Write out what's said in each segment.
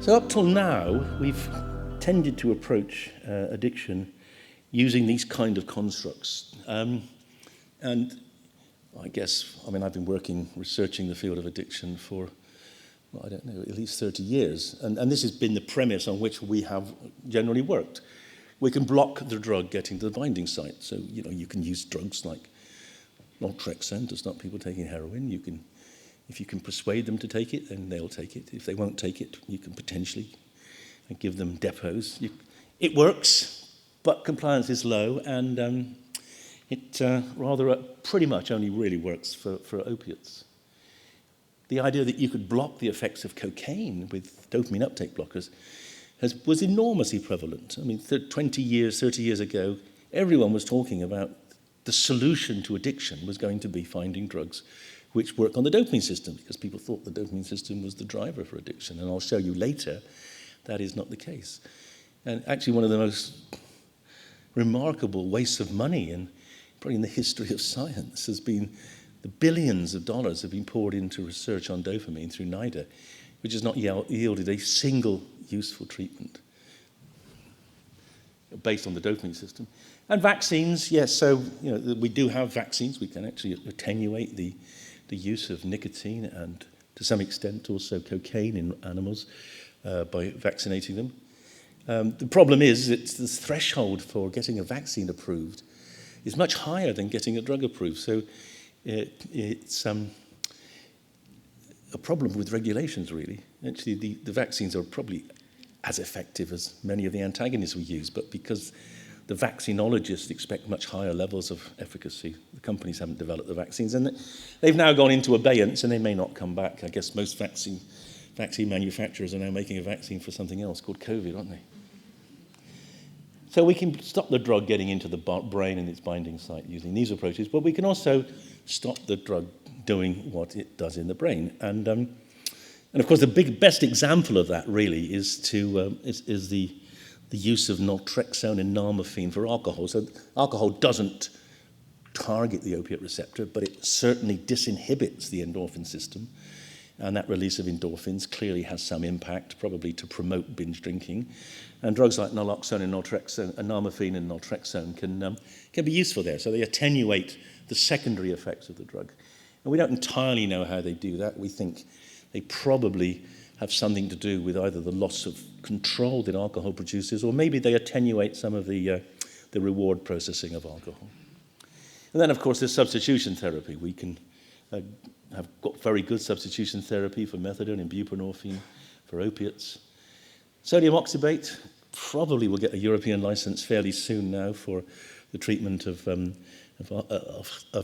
So up till now, we've tended to approach addiction using these kind of constructs. And I guess, I've been researching the field of addiction for, well, I don't know, at least 30 years. And this has been the premise on which we have generally worked. We can block the drug getting to the binding site. So, you can use drugs like naltrexone to stop people taking heroin. If you can persuade them to take it, then they'll take it. If they won't take it, you can potentially give them depots. It works, but compliance is low, and it pretty much only really works for opiates. The idea that you could block the effects of cocaine with dopamine uptake blockers was enormously prevalent. 20 years, 30 years ago, everyone was talking about the solution to addiction was going to be finding drugs which work on the dopamine system, because people thought the dopamine system was the driver for addiction. And I'll show you later that is not the case. And actually one of the most remarkable wastes of money, and probably in the history of science, has been the billions of dollars have been poured into research on dopamine through NIDA, which has not yielded a single useful treatment based on the dopamine system. And vaccines, yes, so we do have vaccines. We can actually attenuate the use of nicotine and, to some extent, also cocaine in animals by vaccinating them. The problem is that the threshold for getting a vaccine approved is much higher than getting a drug approved. So it's a problem with regulations, really. Actually, the vaccines are probably as effective as many of the antagonists we use, but because the vaccinologists expect much higher levels of efficacy, the companies haven't developed the vaccines, and they've now gone into abeyance, and they may not come back. I guess most vaccine manufacturers are now making a vaccine for something else called COVID, aren't they? So we can stop the drug getting into the brain and its binding site using these approaches, but we can also stop the drug doing what it does in the brain. And of course, the best example of that really is the use of naltrexone and nalmefene for alcohol. So alcohol doesn't target the opiate receptor, but it certainly disinhibits the endorphin system. And that release of endorphins clearly has some impact, probably to promote binge drinking. And drugs like naloxone and naltrexone, nalmefene and naltrexone can be useful there. So they attenuate the secondary effects of the drug. And we don't entirely know how they do that. We think they probably have something to do with either the loss of control that alcohol produces, or maybe they attenuate some of the reward processing of alcohol. And then, of course, there's substitution therapy. We can have got very good substitution therapy for methadone and buprenorphine, for opiates. Sodium oxybate probably will get a European license fairly soon now for the treatment of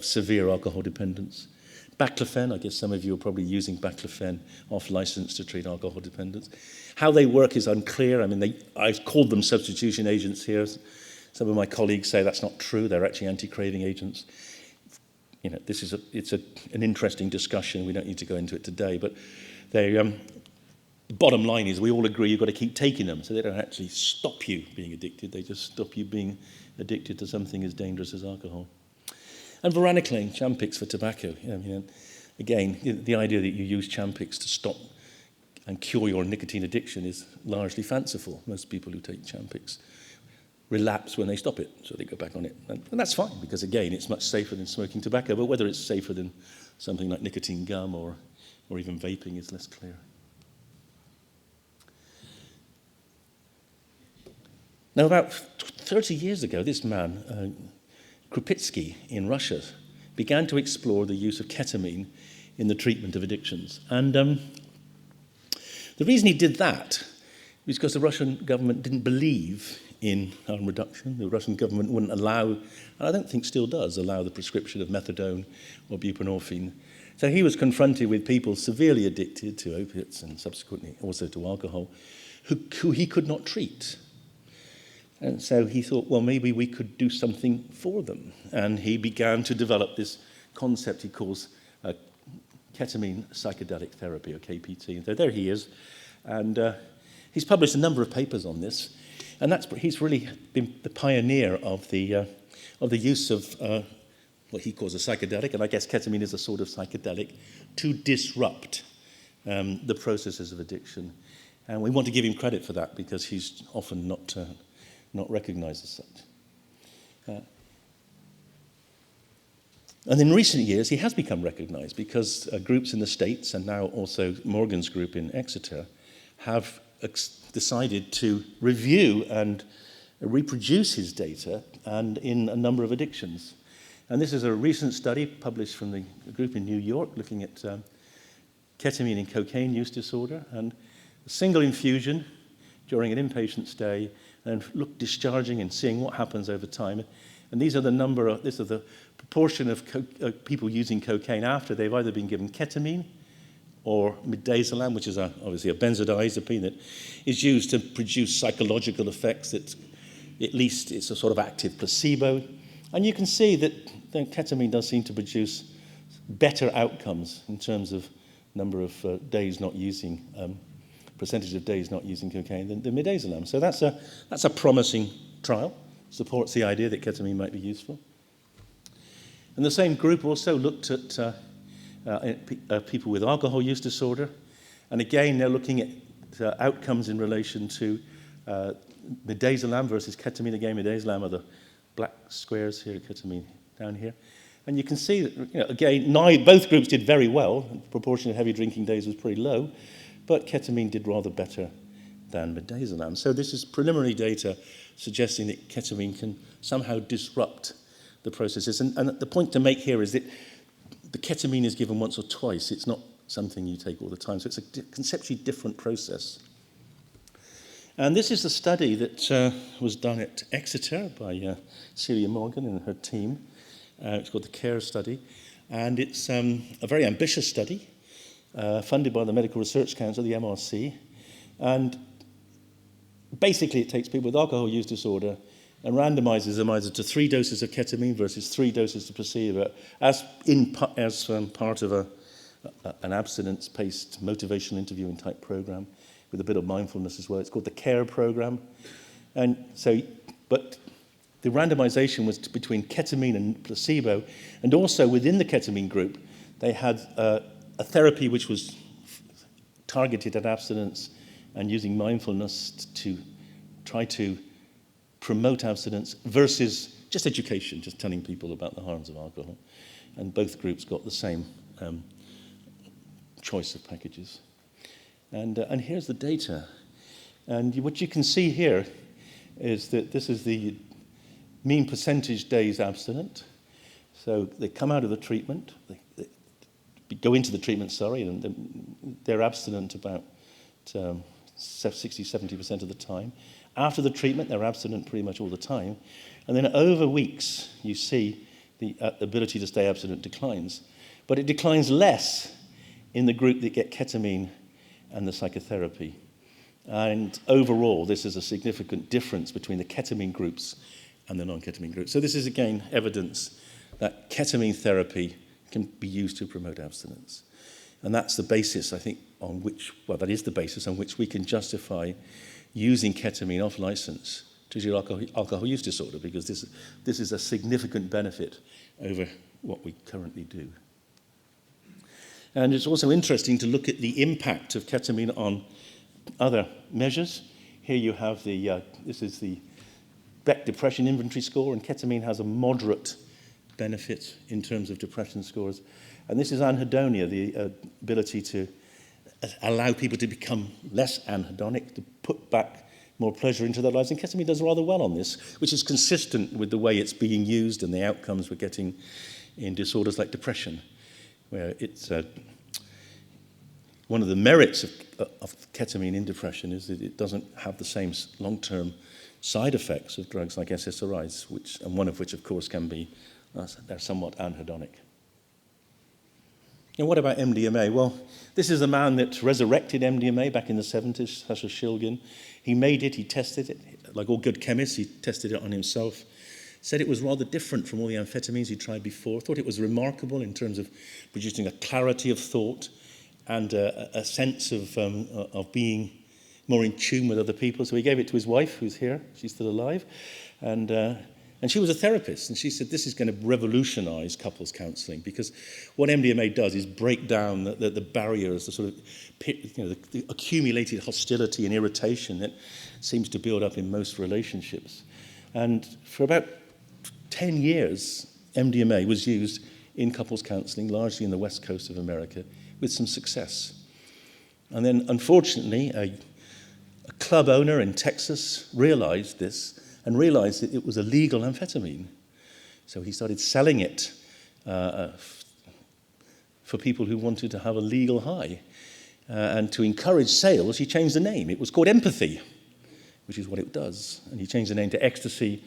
severe alcohol dependence. Baclofen, I guess some of you are probably using baclofen off license to treat alcohol dependence. How they work is unclear. I've called them substitution agents here. Some of my colleagues say that's not true. They're actually anti-craving agents. It's an interesting discussion. We don't need to go into it today, but the bottom line is we all agree you've got to keep taking them, so they don't actually stop you being addicted. They just stop you being addicted to something as dangerous as alcohol. And varenicline, Champix for tobacco. Again, the idea that you use Champix to stop and cure your nicotine addiction is largely fanciful. Most people who take Champix relapse when they stop it, so they go back on it. And that's fine, because again, it's much safer than smoking tobacco, but whether it's safer than something like nicotine gum or even vaping is less clear. Now, about 30 years ago, this man, Krupitsky in Russia, began to explore the use of ketamine in the treatment of addictions. And the reason he did that was because the Russian government didn't believe in harm reduction. The Russian government wouldn't allow, and I don't think still does, allow the prescription of methadone or buprenorphine. So he was confronted with people severely addicted to opiates and subsequently also to alcohol who he could not treat. And so he thought, well, maybe we could do something for them. And he began to develop this concept he calls ketamine psychedelic therapy, or KPT. And so there he is. And he's published a number of papers on this. And he's really been the pioneer of the use of what he calls a psychedelic. And I guess ketamine is a sort of psychedelic to disrupt the processes of addiction And we want to give him credit for that because he's often not recognized as such. And in recent years, he has become recognized because groups in the States and now also Morgan's group in Exeter have decided to review and reproduce his data and in a number of addictions. And this is a recent study published from the group in New York looking at ketamine and cocaine use disorder, and a single infusion during an inpatient stay and discharging and seeing what happens over time. And these are the proportion of people using cocaine after they've either been given ketamine or midazolam, which is obviously a benzodiazepine that is used to produce psychological effects that at least it's a sort of active placebo. And you can see that ketamine does seem to produce better outcomes in terms of number of days not using, percentage of days not using cocaine than midazolam. So that's a promising trial. Supports the idea that ketamine might be useful. And the same group also looked at people with alcohol use disorder. And again, they're looking at outcomes in relation to midazolam versus ketamine. Again, midazolam are the black squares here, ketamine down here. And you can see that, again, both groups did very well. The proportion of heavy drinking days was pretty low, but ketamine did rather better than midazolam. So this is preliminary data suggesting that ketamine can somehow disrupt the processes. And the point to make here is that the ketamine is given once or twice. It's not something you take all the time. So it's a conceptually different process. And this is the study that was done at Exeter by Celia Morgan and her team. It's called the CARE study. And it's a very ambitious study funded by the Medical Research Council, the MRC. And basically, it takes people with alcohol use disorder and randomizes them either to 3 doses of ketamine versus 3 doses of placebo as part of an abstinence-based motivational interviewing type program with a bit of mindfulness as well. It's called the CARE program. And so, but the randomization was between ketamine and placebo, and also within the ketamine group, they had a therapy which was targeted at abstinence and using mindfulness to try to promote abstinence versus just education, just telling people about the harms of alcohol. And both groups got the same choice of packages. And here's the data. And what you can see here is that this is the mean percentage days abstinent. So they come out of the treatment, they go into the treatment, and they're abstinent about 60-70% of the time. After the treatment, they're abstinent pretty much all the time. And then over weeks, you see the ability to stay abstinent declines. But it declines less in the group that get ketamine and the psychotherapy. And overall, this is a significant difference between the ketamine groups and the non-ketamine groups. So this is, again, evidence that ketamine therapy can be used to promote abstinence. And that's the basis, I think, that is the basis on which we can justify using ketamine off license to treat alcohol use disorder, because this is a significant benefit over what we currently do. And it's also interesting to look at the impact of ketamine on other measures. Here you have this is the Beck Depression Inventory Score, and ketamine has a moderate benefit in terms of depression scores. And this is anhedonia, the ability to allow people to become less anhedonic, to put back more pleasure into their lives. And ketamine does rather well on this, which is consistent with the way it's being used and the outcomes we're getting in disorders like depression, where it's one of the merits of ketamine in depression is that it doesn't have the same long-term side effects of drugs like SSRIs, and one of which, of course, can be they're somewhat anhedonic. And what about MDMA? Well, this is a man that resurrected MDMA back in the 70s, Sasha Shilgin. He made it, he tested it. Like all good chemists, he tested it on himself. Said it was rather different from all the amphetamines he'd tried before. Thought it was remarkable in terms of producing a clarity of thought and a sense of being more in tune with other people. So he gave it to his wife, who's here. She's still alive. And And she was a therapist, and she said, this is going to revolutionize couples counseling, because what MDMA does is break down the barriers, the sort of, the accumulated hostility and irritation that seems to build up in most relationships. And for about 10 years, MDMA was used in couples counseling, largely in the west coast of America, with some success. And then, unfortunately, a club owner in Texas realized this, and realized that it was a legal amphetamine. So he started selling it for people who wanted to have a legal high. And to encourage sales, he changed the name. It was called Empathy, which is what it does. And he changed the name to Ecstasy,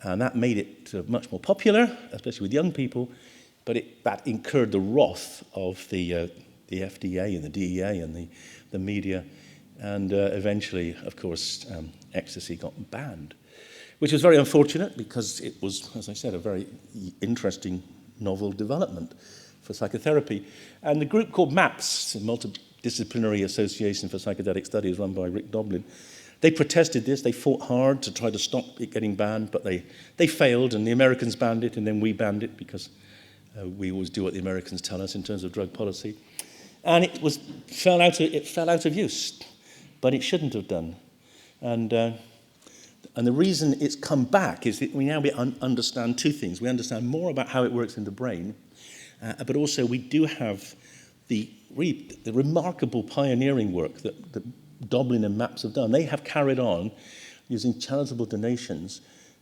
and that made it much more popular, especially with young people, but that incurred the wrath of the FDA and the DEA and the media, and eventually, of course, Ecstasy got banned, which was very unfortunate because it was, as I said, a very interesting novel development for psychotherapy. And the group called MAPS, the Multidisciplinary Association for Psychedelic Studies, run by Rick Doblin, they protested this. They fought hard to try to stop it getting banned, but they failed, and the Americans banned it, and then we banned it because we always do what the Americans tell us in terms of drug policy. And it fell out of use, but it shouldn't have done. And the reason it's come back is that we now understand two things. We understand more about how it works in the brain, but also we do have the remarkable pioneering work that Doblin and MAPS have done. They have carried on using charitable donations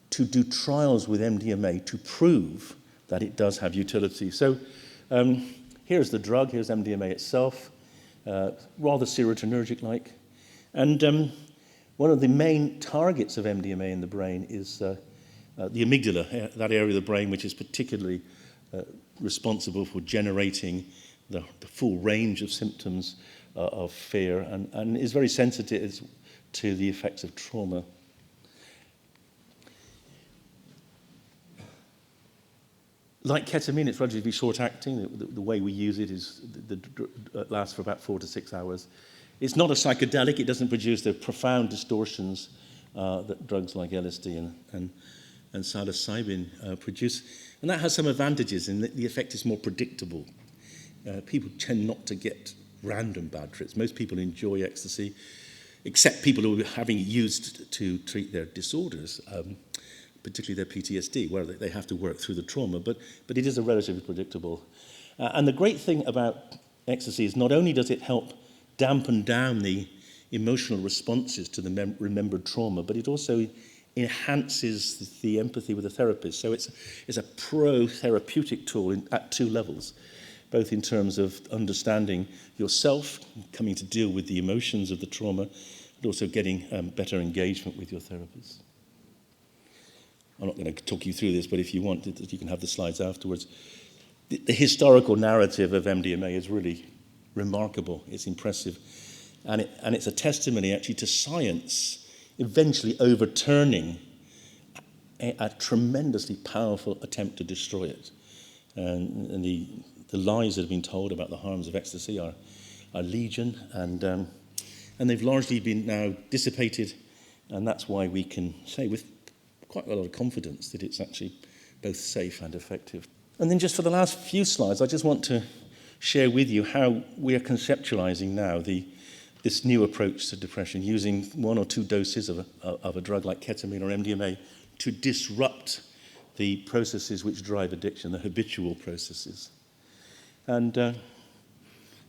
to do trials with MDMA to prove that it does have utility. So here's the drug, here's MDMA itself, rather serotonergic-like. And one of the main targets of MDMA in the brain is the amygdala, that area of the brain which is particularly responsible for generating the full range of symptoms of fear, and is very sensitive to the effects of trauma. Like ketamine, it's relatively short-acting. The way we use it is it lasts for about 4 to 6 hours. It's not a psychedelic. It doesn't produce the profound distortions that drugs like LSD and psilocybin produce. And that has some advantages in that the effect is more predictable. People tend not to get random bad trips. Most people enjoy ecstasy, except people who are having it used to treat their disorders, particularly their PTSD, where they have to work through the trauma. But it is a relatively predictable. And the great thing about ecstasy is not only does it help dampen down the emotional responses to the remembered trauma, but it also enhances the empathy with the therapist. So it's a pro-therapeutic tool at two levels, both in terms of understanding yourself, coming to deal with the emotions of the trauma, and also getting better engagement with your therapist. I'm not going to talk you through this, but if you want, you can have the slides afterwards. The historical narrative of MDMA is really remarkable. It's impressive. And it's a testimony, actually, to science eventually overturning a tremendously powerful attempt to destroy it. And the lies that have been told about the harms of ecstasy are legion, and they've largely been now dissipated, and that's why we can say with quite a lot of confidence that it's actually both safe and effective. And then just for the last few slides, I just want to share with you how we are conceptualizing now this new approach to depression, using 1 or 2 doses of a drug like ketamine or MDMA to disrupt the processes which drive addiction, the habitual processes. And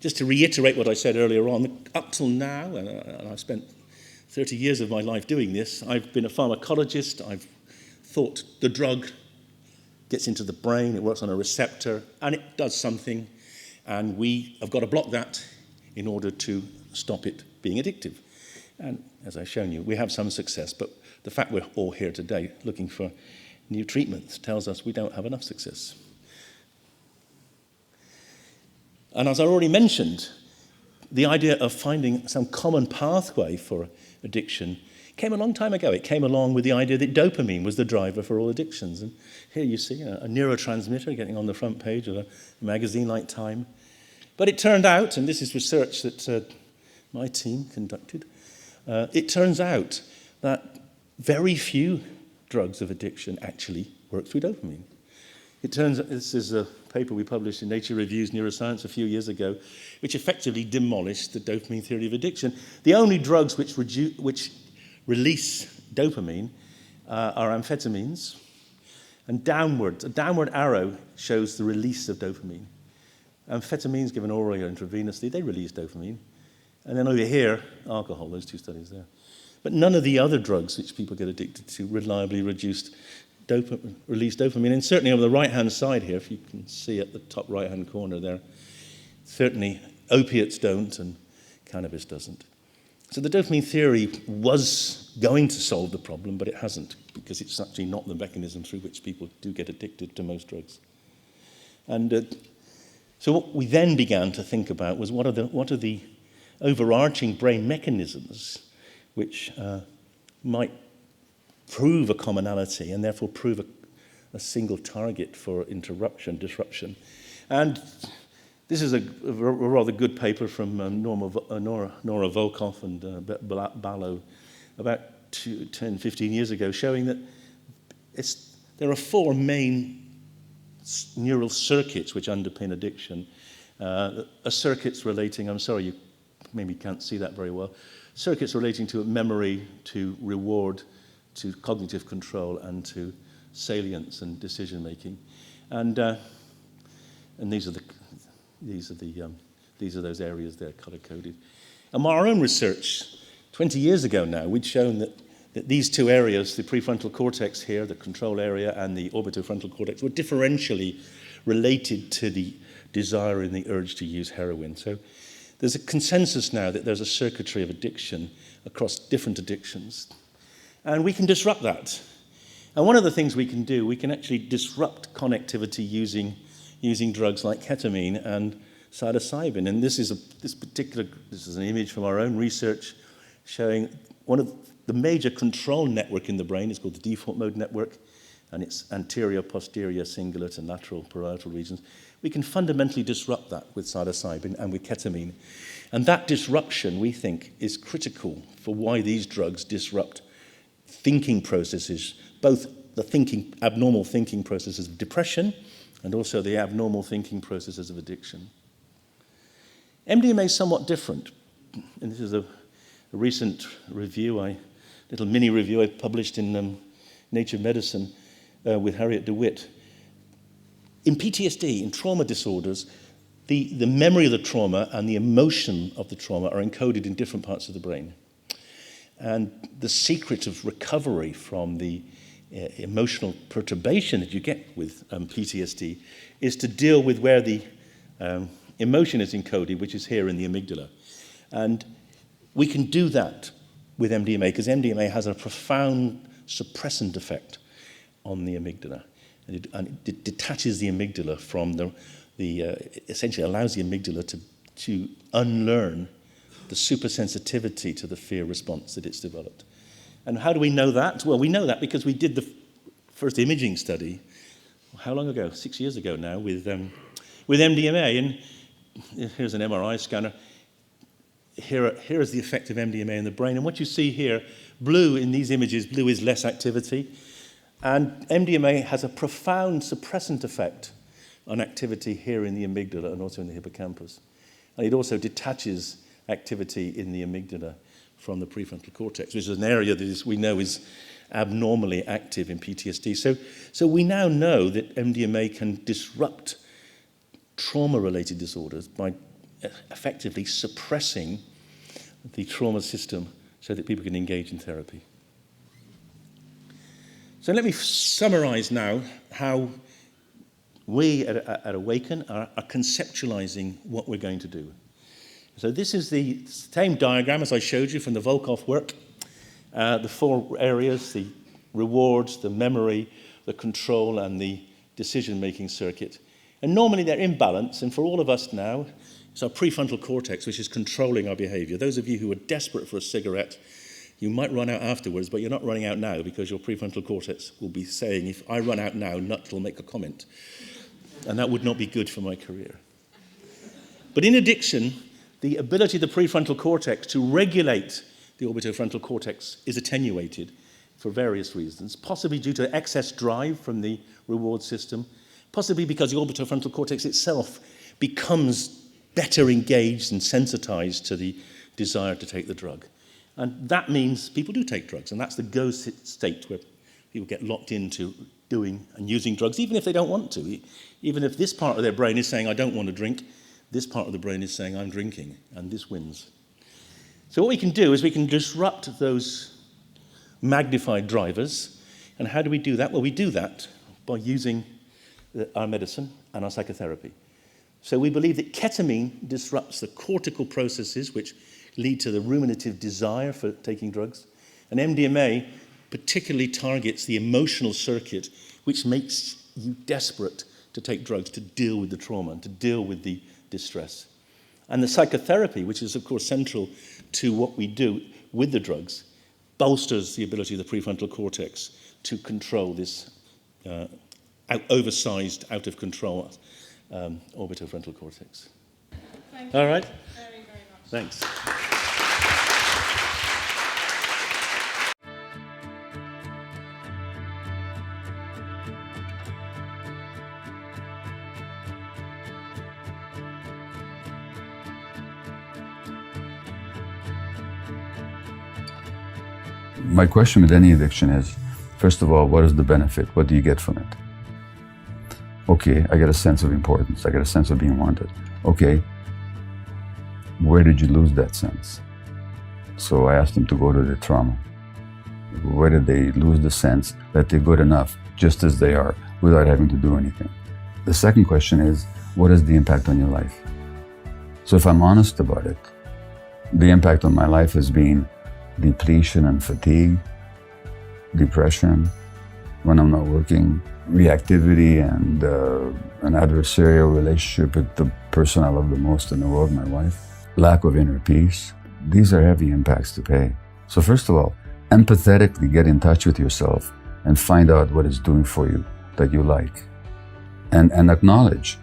just to reiterate what I said earlier on, up till now, and I've spent 30 years of my life doing this, I've been a pharmacologist. I've thought the drug gets into the brain, it works on a receptor, and it does something, and we have got to block that in order to stop it being addictive. And as I've shown you, we have some success, but the fact we're all here today looking for new treatments tells us we don't have enough success. And as I already mentioned, the idea of finding some common pathway for addiction came a long time ago. It came along with the idea that dopamine was the driver for all addictions. And here you see a neurotransmitter getting on the front page of a magazine like Time. But it turned out, and this is research that my team conducted, it turns out that very few drugs of addiction actually work through dopamine. It turns out, this is a paper we published in Nature Reviews Neuroscience a few years ago, which effectively demolished the dopamine theory of addiction. The only drugs which release dopamine are amphetamines, and a downward arrow shows the release of dopamine. Amphetamines given orally or intravenously, they release dopamine. And then over here, alcohol, those two studies there. But none of the other drugs which people get addicted to reliably release dopamine. And certainly on the right-hand side here, if you can see at the top right-hand corner there, certainly opiates don't and cannabis doesn't. So the dopamine theory was going to solve the problem, but it hasn't, because it's actually not the mechanism through which people do get addicted to most drugs. And so what we then began to think about was what are the overarching brain mechanisms which might prove a commonality and therefore prove a single target for disruption. And this is a rather good paper from Nora Volkoff and Ballo about 10, 15 years ago, showing that there are four main neural circuits which underpin addiction. Circuits relating, I'm sorry, you maybe can't see that very well, circuits relating to memory, to reward, to cognitive control, and to salience and decision making. And these are those areas there, color-coded. And our own research, 20 years ago now, we'd shown that these two areas, the prefrontal cortex here, the control area, and the orbitofrontal cortex, were differentially related to the desire and the urge to use heroin. So there's a consensus now that there's a circuitry of addiction across different addictions. And we can disrupt that. And one of the things we can do, we can actually disrupt connectivity using drugs like ketamine and psilocybin. And this is an image from our own research showing one of the major control network in the brain is called the default mode network, and it's anterior, posterior, cingulate, and lateral parietal regions. We can fundamentally disrupt that with psilocybin and with ketamine. And that disruption, we think, is critical for why these drugs disrupt thinking processes, both the abnormal thinking processes of depression and also the abnormal thinking processes of addiction. MDMA is somewhat different. And this is a recent review, little mini review I published in Nature Medicine with Harriet DeWitt. In PTSD, in trauma disorders, the memory of the trauma and the emotion of the trauma are encoded in different parts of the brain. And the secret of recovery from the emotional perturbation that you get with PTSD is to deal with where the emotion is encoded, which is here in the amygdala. And we can do that with MDMA, because MDMA has a profound suppressant effect on the amygdala. And it detaches the amygdala from essentially allows the amygdala to unlearn the supersensitivity to the fear response that it's developed. And how do we know that? Well, we know that because we did the first imaging study, how long ago? 6 years ago now, with MDMA. And here's an MRI scanner. Here is the effect of MDMA in the brain. And what you see here, blue in these images, blue is less activity. And MDMA has a profound suppressant effect on activity here in the amygdala and also in the hippocampus. And it also detaches activity in the amygdala from the prefrontal cortex, which is an area that we know is abnormally active in PTSD. So we now know that MDMA can disrupt trauma-related disorders by effectively suppressing the trauma system so that people can engage in therapy. So let me summarize now how we at Awaken are conceptualizing what we're going to do. So this is the same diagram as I showed you from the Volkoff work. The four areas, the rewards, the memory, the control, and the decision-making circuit. And normally they're in balance, and for all of us now, it's our prefrontal cortex which is controlling our behavior. Those of you who are desperate for a cigarette, you might run out afterwards, but you're not running out now because your prefrontal cortex will be saying, if I run out now, Nutt will make a comment. And that would not be good for my career. But in addiction, the ability of the prefrontal cortex to regulate the orbitofrontal cortex is attenuated. for various reasons, possibly due to excess drive from the reward system, possibly because the orbitofrontal cortex itself becomes better engaged and sensitized to the desire to take the drug. And that means people do take drugs, and that's the go state where people get locked into doing and using drugs, even if they don't want to. Even if this part of their brain is saying, I don't want to drink, this part of the brain is saying, I'm drinking, and this wins. So what we can do is we can disrupt those magnified drivers. And how do we do that? Well, we do that by using our medicine and our psychotherapy. So we believe that ketamine disrupts the cortical processes which lead to the ruminative desire for taking drugs. And MDMA particularly targets the emotional circuit which makes you desperate to take drugs to deal with the trauma and to deal with the distress. And the psychotherapy, which is of course central to what we do with the drugs, bolsters the ability of the prefrontal cortex to control this oversized, out of control orbitofrontal cortex. Thank you. All right? Very, very much. Thanks. My question with any addiction is, first of all, what is the benefit? What do you get from it? Okay, I get a sense of importance. I get a sense of being wanted. Okay, where did you lose that sense? So I asked them to go to the trauma. Where did they lose the sense that they're good enough just as they are without having to do anything? The second question is, what is the impact on your life? So if I'm honest about it, the impact on my life has been depletion and fatigue, depression, when I'm not working, reactivity and an adversarial relationship with the person I love the most in the world, my wife, lack of inner peace. These are heavy impacts to pay. So first of all, empathetically get in touch with yourself and find out what it's doing for you that you like. And acknowledge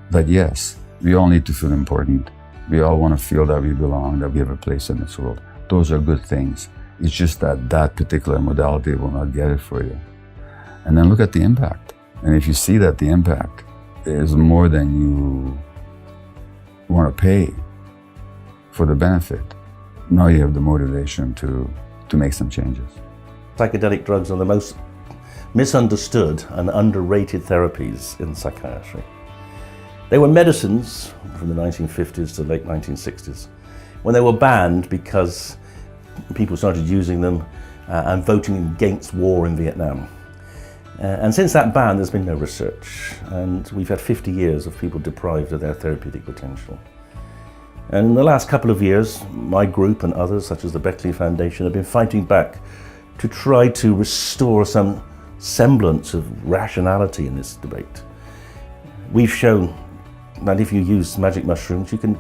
that yes, we all need to feel important. We all want to feel that we belong, that we have a place in this world. Those are good things. It's just that that particular modality will not get it for you. And then look at the impact. And if you see that the impact is more than you want to pay for the benefit, now you have the motivation to make some changes. Psychedelic drugs are the most misunderstood and underrated therapies in psychiatry. They were medicines from the 1950s to late 1960s, when they were banned because people started using them and voting against war in Vietnam. And since that ban, there's been no research, and we've had 50 years of people deprived of their therapeutic potential. And in the last couple of years, my group and others, such as the Beckley Foundation, have been fighting back to try to restore some semblance of rationality in this debate. We've shown that if you use magic mushrooms, you can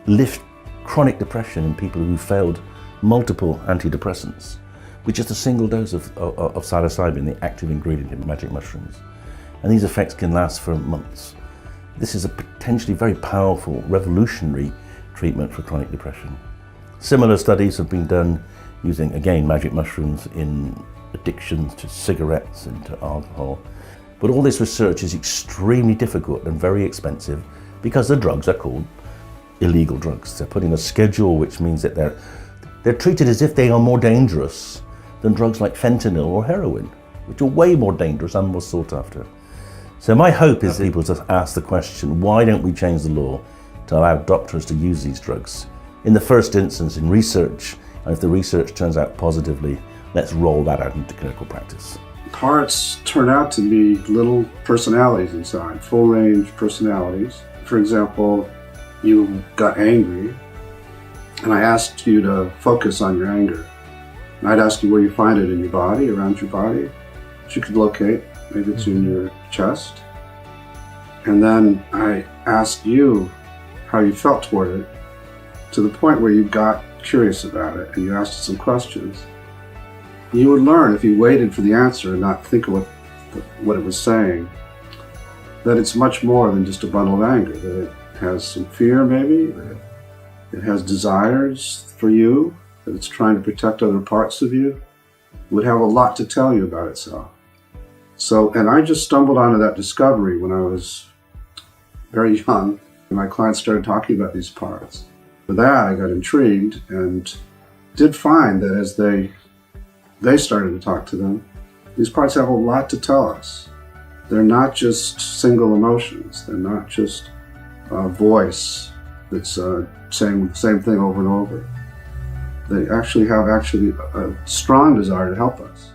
lift chronic depression in people who failed multiple antidepressants with just a single dose of psilocybin, the active ingredient in magic mushrooms. And these effects can last for months. This is a potentially very powerful, revolutionary treatment for chronic depression. Similar studies have been done using, again, magic mushrooms in addictions to cigarettes and to alcohol. But all this research is extremely difficult and very expensive because the drugs are called illegal drugs. They're put in a schedule, which means that they're treated as if they are more dangerous than drugs like fentanyl or heroin, which are way more dangerous and more sought after. So my hope is people to ask the question, why don't we change the law to allow doctors to use these drugs? In the first instance, in research, and if the research turns out positively, let's roll that out into clinical practice. Hearts turn out to be little personalities inside, full-range personalities. For example, you got angry, and I asked you to focus on your anger. And I'd ask you where you find it in your body, around your body, which you could locate. Maybe it's in your chest. And then I asked you how you felt toward it, to the point where you got curious about it and you asked some questions. You would learn, if you waited for the answer and not think of what it was saying, that it's much more than just a bundle of anger, that it has some fear maybe, that it has desires for you, that it's trying to protect other parts of you. would have a lot to tell you about itself. So, and I just stumbled onto that discovery when I was very young, and my clients started talking about these parts. For that, I got intrigued and did find that as they started to talk to them, these parts have a lot to tell us. They're not just single emotions. They're not just a voice that's saying the same thing over and over. They actually have a strong desire to help us.